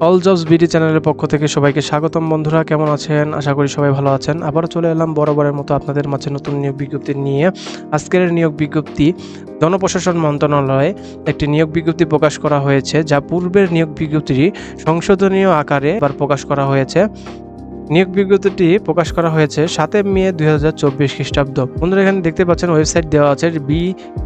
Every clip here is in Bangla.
অল জবস বিডি চ্যানেলের পক্ষ থেকে সবাইকে স্বাগতম। বন্ধুরা কেমন আছেন? আশা করি সবাই ভালো আছেন। আবারও চলে এলাম বরাবরের মতো আপনাদের মাঝে নতুন নিয়োগ বিজ্ঞপ্তি নিয়ে। আজকের নিয়োগ বিজ্ঞপ্তি জনপ্রশাসন মন্ত্রণালয়ে একটি নিয়োগ বিজ্ঞপ্তি প্রকাশ করা হয়েছে, যা পূর্বের নিয়োগ বিজ্ঞপ্তিটি সংশোধনীয় আকারে এবার প্রকাশ করা হয়েছে। নিয়োগ বিজ্ঞপ্তিটি প্রকাশ করা হয়েছে 7 মে 2024 খ্রিস্টাব্দ। বন্ধুরা এখানে দেখতে পাচ্ছেন ওয়েবসাইট দেওয়া আছে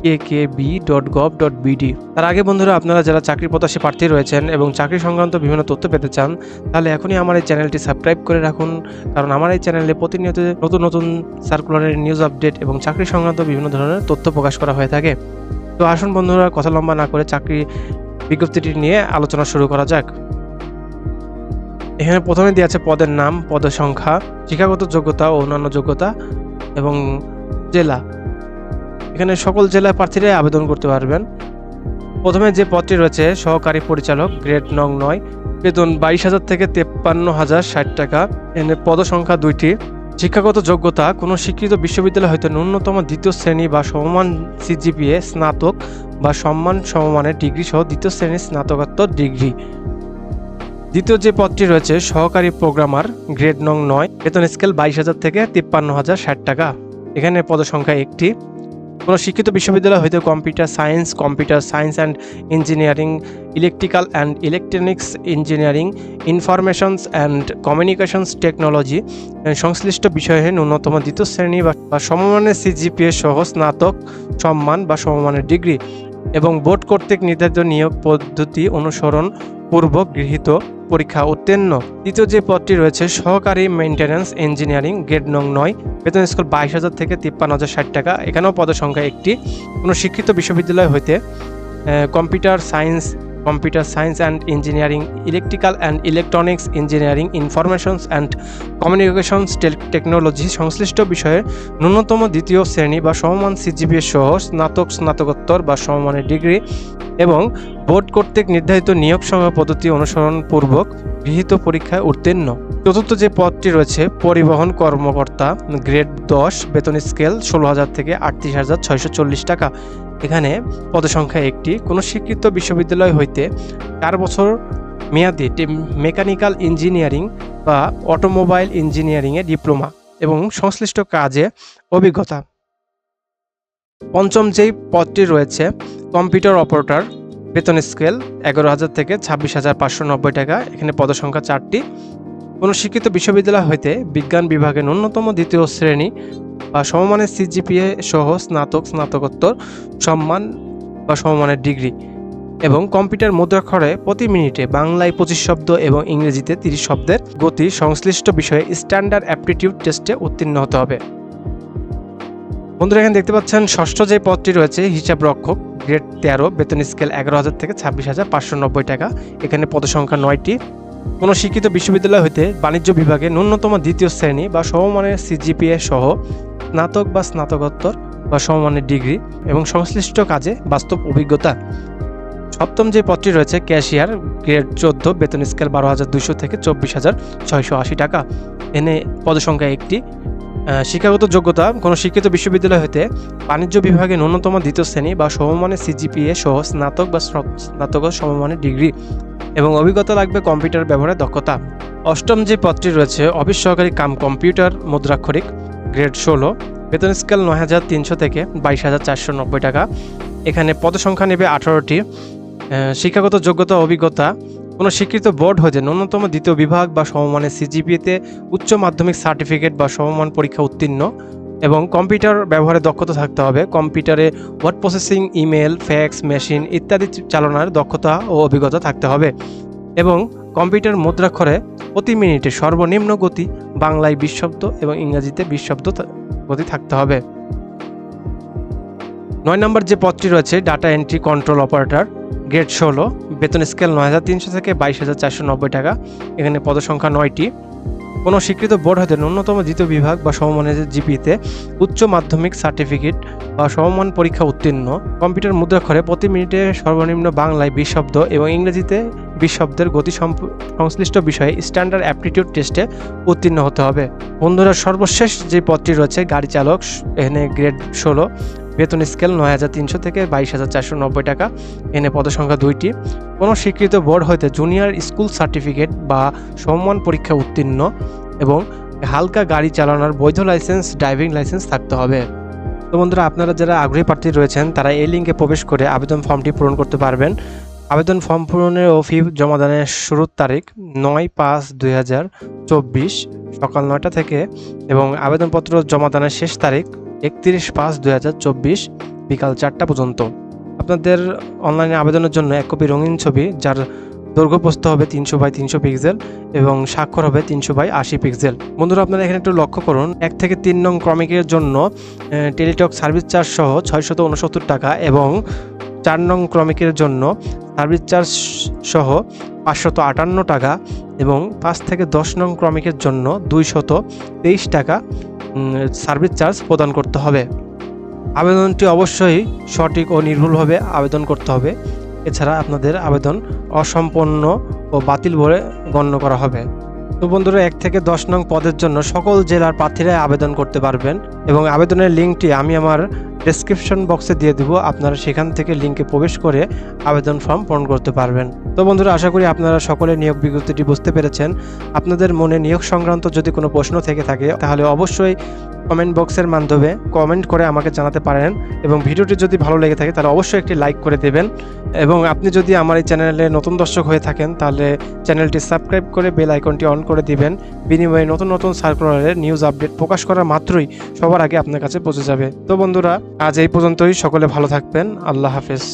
bkkb.gov.bd। তার আগে বন্ধুরা, আপনারা যারা চাকরি প্রত্যাশী প্রার্থী রয়েছেন এবং চাকরি সংক্রান্ত বিভিন্ন তথ্য পেতে চান, তাহলে এখনই আমার এই চ্যানেলটি সাবস্ক্রাইব করে রাখুন, কারণ আমার এই চ্যানেলে প্রতিনিয়ত নতুন নতুন সার্কুলারের নিউজ আপডেট এবং চাকরি সংক্রান্ত বিভিন্ন ধরনের তথ্য প্রকাশ করা হয়ে থাকে। তো আসুন বন্ধুরা, কথা লম্বা না করে চাকরি বিজ্ঞপ্তিটি নিয়ে আলোচনা শুরু করা যাক। এখানে প্রথমে দেওয়া আছে পদের নাম, পদের সংখ্যা, শিক্ষাগত যোগ্যতা ও অন্যান্য যোগ্যতা এবং জেলা। এখানে সকল জেলার প্রার্থীরাই আবেদন করতে পারবেন। প্রথমে যে পদটি রয়েছে সহকারী পরিচালক, গ্রেড নং 9, বেতন 22,000 থেকে 53,060 টাকা। এখানে পদ সংখ্যা 2টি। শিক্ষাগত যোগ্যতা কোনো স্বীকৃত বিশ্ববিদ্যালয় হইতে ন্যূনতম দ্বিতীয় শ্রেণী বা সমমান সিজিপিএ, স্নাতক বা সমমানের ডিগ্রি সহ দ্বিতীয় শ্রেণীর স্নাতকোত্তর ডিগ্রি। দ্বিতীয় যে পদটি রয়েছে সহকারী প্রোগ্রামার, গ্রেড নং 9, বেতন স্কেল 22,000 থেকে 53,060 টাকা। এখানে পদ সংখ্যা 1টি। কোনো শিক্ষিত বিশ্ববিদ্যালয় হইতে computer science and engineering, electrical and electronics engineering, informations and communications technology সংশ্লিষ্ট বিষয়ে ন্যূনতম দ্বিতীয় শ্রেণী বা সমমানের সিজিপিএ সহ স্নাতক সম্মান বা সমমানের ডিগ্রি এবং বোর্ড কর্তৃক নির্ধারিত নিয়োগ পদ্ধতি অনুসরণ পূর্বক গৃহীত পরীক্ষা উত্তীর্ণ। দ্বিতীয় যে পদটি রয়েছে সহকারী মেইনটেন্যান্স ইঞ্জিনিয়ারিং, গ্রেড নং 9, বেতন স্কেল 22,000 থেকে 53,060 টাকা। এখানেও পদ সংখ্যা 1টি। কোনো শিক্ষিত বিশ্ববিদ্যালয় হইতে computer science and engineering, electrical and electronics engineering, informations and communications technology সংশ্লিষ্ট বিষয়ে ন্যূনতম দ্বিতীয় শ্রেণী বা সমমান সিজিপিএ সহ স্নাতকোত্তর বা সমমানের ডিগ্রি এবং বোর্ড কর্তৃক নির্ধারিত নিয়োগ সংখ্যা পদ্ধতি অনুসরণ পূর্বক গৃহীত পরীক্ষায় উত্তীর্ণ। চতুর্থ যে পদটি রয়েছে পরিবহন কর্মকর্তা, গ্রেড 10, বেতন স্কেল 16,000 থেকে 38,640 টাকা। এখানে পদ সংখ্যা 1টি। কোনো স্বীকৃত বিশ্ববিদ্যালয় হইতে 4 বছর মেয়াদী মেকানিক্যাল ইঞ্জিনিয়ারিং বা অটোমোবাইল ইঞ্জিনিয়ারিংয়ে ডিপ্লোমা এবং সংশ্লিষ্ট কাজে অভিজ্ঞতা। পঞ্চম যেই পদটি রয়েছে কম্পিউটার অপারেটর, বেতন স্কেল 11,000 থেকে 26,590 টাকা। এখানে পদ সংখ্যা 4টি। কোনো শিক্ষিত বিশ্ববিদ্যালয় হইতে বিজ্ঞান বিভাগে ন্যূনতম দ্বিতীয় শ্রেণী বা সমমানের সিজিপিএ সহ স্নাতকোত্তর সম্মান বা সমমানের ডিগ্রি এবং কম্পিউটার মুদ্রাক্ষরে প্রতি মিনিটে বাংলায় 25 শব্দ এবং ইংরেজিতে 30 শব্দের গতি সংশ্লিষ্ট বিষয়ে স্ট্যান্ডার্ড অ্যাপটিটিউড টেস্টে উত্তীর্ণ হতে হবে। বন্ধুরা এখানে দেখতে পাচ্ছেন ষষ্ঠ যে পদটি রয়েছে হিসাব রক্ষক, গ্রেড 13, বেতন স্কেল 11,000 থেকে 26,590 টাকা। এখানে পদ সংখ্যা 9টি। কোনো শিক্ষিত বিশ্ববিদ্যালয় হইতে বাণিজ্য বিভাগে ন্যূনতম দ্বিতীয় শ্রেণী বা সমমানের সিজিপিএ সহ স্নাতক বা স্নাতকোত্তর বা সমমানের ডিগ্রি এবং সংশ্লিষ্ট কাজে বাস্তব অভিজ্ঞতা। সপ্তম যে পদটি রয়েছে ক্যাশিয়ার, গ্রেড 14, বেতন স্কেল 12,200 থেকে 24,680 টাকা। এনে পদ সংখ্যা 1টি। শিক্ষাগত যোগ্যতা কোনো শিক্ষিত বিশ্ববিদ্যালয় হইতে বাণিজ্য বিভাগে ন্যূনতম দ্বিতীয় শ্রেণী বা সমমানের সিজিপিএ সহ স্নাতক বা স্নাতক সমমানের ডিগ্রি এবং অভিজ্ঞতা লাগবে কম্পিউটার ব্যবহারের দক্ষতা। অষ্টম যে পদটি রয়েছে অফিস সহকারী কাম কম্পিউটার মুদ্রাক্ষরিক, গ্রেড 16, বেতন স্কেল 9,300 থেকে 22,490 টাকা। এখানে পদ সংখ্যা নেবে 18টি। শিক্ষাগত যোগ্যতা অভিজ্ঞতা কোনো স্বীকৃত বোর্ড হইতে ন্যূনতম দ্বিতীয় বিভাগ বা সমমানের সিজিপিএতে উচ্চ মাধ্যমিক সার্টিফিকেট বা সমমান পরীক্ষা উত্তীর্ণ এবং কম্পিউটার ব্যবহারে দক্ষতা থাকতে হবে। কম্পিউটারে word processing, email, fax machine ইত্যাদি চালানোর দক্ষতা ও অভিজ্ঞতা থাকতে হবে এবং কম্পিউটার মুদ্রাক্ষরে প্রতি মিনিটে সর্বনিম্ন গতি বাংলায় 20 শব্দ এবং ইংরেজিতে 20 শব্দ গতি থাকতে হবে। 9 নম্বর যে পদটি রয়েছে data entry control operator, grade 16, বেতন স্কেল 9,300 থেকে 22,490 টাকা। এখানে পদ সংখ্যা 9টি। কোনো স্বীকৃত বোর্ড হতে ন্যূনতম দ্বিতীয় বিভাগ বা সমমানের জিপিতে উচ্চ মাধ্যমিক সার্টিফিকেট বা সমমান পরীক্ষা উত্তীর্ণ। কম্পিউটার মুদ্রাক্ষরে প্রতি মিনিটে সর্বনিম্ন বাংলায় 20 শব্দ এবং ইংরেজিতে 20 শব্দের গতি সংশ্লিষ্ট বিষয়ে স্ট্যান্ডার্ড অ্যাপটিটিউড টেস্টে উত্তীর্ণ হতে হবে। বন্ধুরা সর্বশেষ যে পদটি রয়েছে গাড়ি চালক, এখানে গ্রেড 16, বেতন স্কেল 9,300 থেকে 22,490 টাকা। এখানে পদসংখ্যা 2টি। কোনো স্বীকৃত বোর্ড হইতে জুনিয়র স্কুল সার্টিফিকেট বা সমমান পরীক্ষা উত্তীর্ণ এবং হালকা গাড়ি চালানোর বৈধ লাইসেন্স, ড্রাইভিং লাইসেন্স থাকতে হবে। তো বন্ধুরা, আপনারা যারা আগ্রহী প্রার্থী রয়েছেন তারা এই লিঙ্কে প্রবেশ করে আবেদন ফর্মটি পূরণ করতে পারবেন। আবেদন ফর্ম পূরণের ও ফি জমা দানের শুরুর তারিখ 9/5/2024 সকাল 9টা থেকে এবং আবেদনপত্র জমা দানের শেষ তারিখ 31/5/2024 বিকাল 4টা পর্যন্ত। আপনাদের অনলাইনে আবেদনের জন্য এক কপি রঙিন ছবি যার দৈর্ঘ্যপ্রস্থ হবে 300x300 পিক্সেল এবং স্বাক্ষর হবে 300x80 পিক্সেল। বন্ধুরা, আপনারা এখানে একটু লক্ষ্য করুন, 1 থেকে 3 নং ক্রমিকের জন্য টেলিটক সার্ভিস চার্জ সহ 669 টাকা এবং 4 নং ক্রমিকের জন্য সার্ভিস চার্জ সহ 558 টাকা এবং 5 থেকে 10 নং ক্রমিকের জন্য 223 টাকা সার্ভিস চার্জ প্রদান করতে হবে। আবেদনটি অবশ্যই সঠিক ও নির্ভুলভাবে আবেদন করতে হবে, এছাড়া আপনাদের আবেদন অসম্পূর্ণ ও বাতিল বলে গণ্য করা হবে। তো বন্ধুরা, 1 থেকে 10 নং পদের জন্য সকল জেলার প্রার্থীরা আবেদন করতে পারবেন এবং আবেদনের লিঙ্কটি আমি আমার ডেসক্রিপশন বক্সে দিয়ে দেবো। আপনারা সেখান থেকে লিঙ্কে প্রবেশ করে আবেদন ফর্ম পূরণ করতে পারবেন। তো বন্ধুরা, আশা করি আপনারা সকলে নিয়োগ বিজ্ঞপ্তিটি বুঝতে পেরেছেন। আপনাদের মনে নিয়োগ সংক্রান্ত যদি কোনো প্রশ্ন থেকে থাকে তাহলে অবশ্যই কমেন্ট বক্সের মাধ্যমে কমেন্ট করে আমাকে জানাতে পারেন এবং ভিডিওটি যদি ভালো লেগে থাকে তাহলে অবশ্যই একটি লাইক করে দেবেন এবং আপনি যদি আমার এই চ্যানেলে নতুন দর্শক হয়ে থাকেন তাহলে চ্যানেলটি সাবস্ক্রাইব করে বেল আইকনটি অন করে দিবেন। বিনিময়ে নতুন নতুন সার্কুলারের নিউজ আপডেট প্রকাশ করা মাত্রই সবার আগে আপনার কাছে পৌঁছে যাবে। তো বন্ধুরা, আজ এই পর্যন্তই। সকলে ভালো থাকবেন। আল্লাহ হাফেজ।